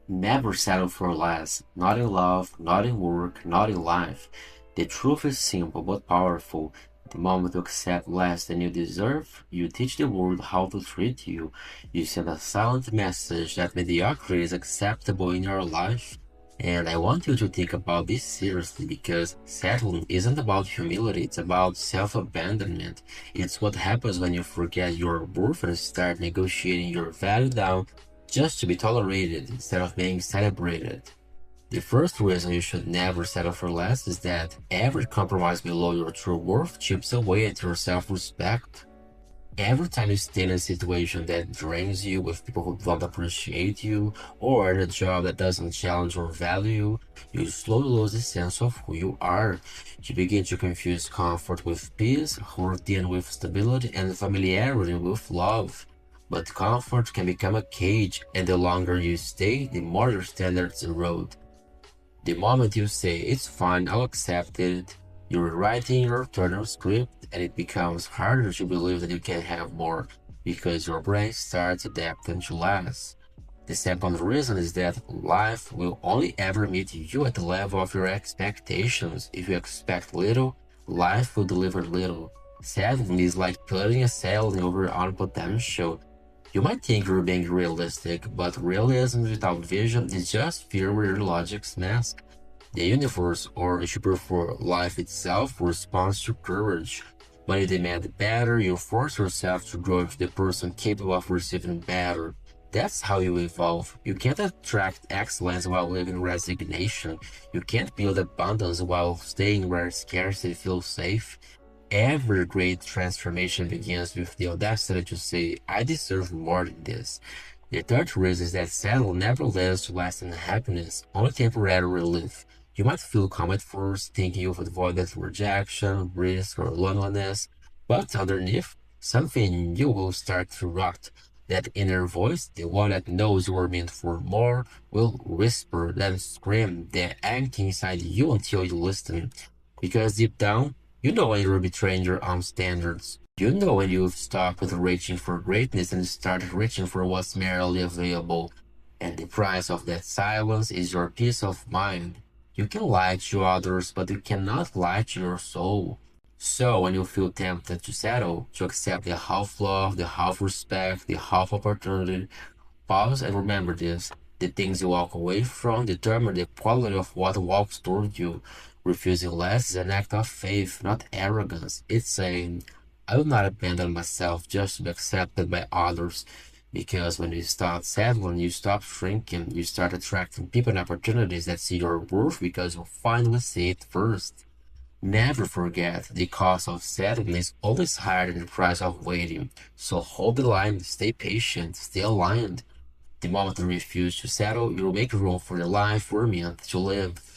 Never settle for less, not in love, not in work, not in life. The truth is simple but powerful. The moment you accept less than you deserve, you teach the world how to treat you. You send a silent message that mediocrity is acceptable in your life. And I want you to think about this seriously because settling isn't about humility, it's about self abandonment. It's what happens when you forget your worth and start negotiating your value down just to be tolerated instead of being celebrated. The first reason you should never settle for less is that every compromise below your true worth chips away at your self respect. Every time you stay in a situation that drains you with people who don't appreciate you, or in a job that doesn't challenge or value you, you slowly lose the sense of who you are. You begin to confuse comfort with peace, routine with stability, and familiarity with love. But comfort can become a cage, and the longer you stay, the more your standards erode. The moment you say, it's fine, I'll accept it, you're writing your internal script, and it becomes harder to believe that you can have more because your brain starts adapting to less. The second reason is that life will only ever meet you at the level of your expectations. If you expect little, life will deliver little. Settling is like putting a ceiling over your own potential. You might think you're being realistic, but realism without vision is just fear with your logic's mask. The universe, or if you prefer life itself, responds to courage. When you demand better, you force yourself to grow into the person capable of receiving better. That's how you evolve. You can't attract excellence while living resignation. You can't build abundance while staying where scarcity feels safe. Every great transformation begins with the audacity to say, I deserve more than this. The third reason is that settle never leads to lasting happiness, only temporary relief. You might feel calm at first, thinking you've avoided rejection, risk, or loneliness, but underneath, something new will start to rot. That inner voice, the one that knows you are meant for more, will whisper, then scream, then angst inside you until you listen. Because deep down, you know when you're betraying your own standards. You know when you've stopped with reaching for greatness and started reaching for what's merely available. And the price of that silence is your peace of mind. You can lie to others, but you cannot lie to your soul. So when you feel tempted to settle, to accept the half love, the half respect, the half opportunity, pause and remember this. The things you walk away from determine the quality of what walks toward you. Refusing less is an act of faith, not arrogance. It's saying, I will not abandon myself just to be accepted by others. Because when you start settling, you stop shrinking, you start attracting people and opportunities that see your worth because you finally see it first. Never forget the cost of settling is always higher than the price of waiting. So hold the line, stay patient, stay aligned. The moment you refuse to settle, you'll make room for the life we're meant to live.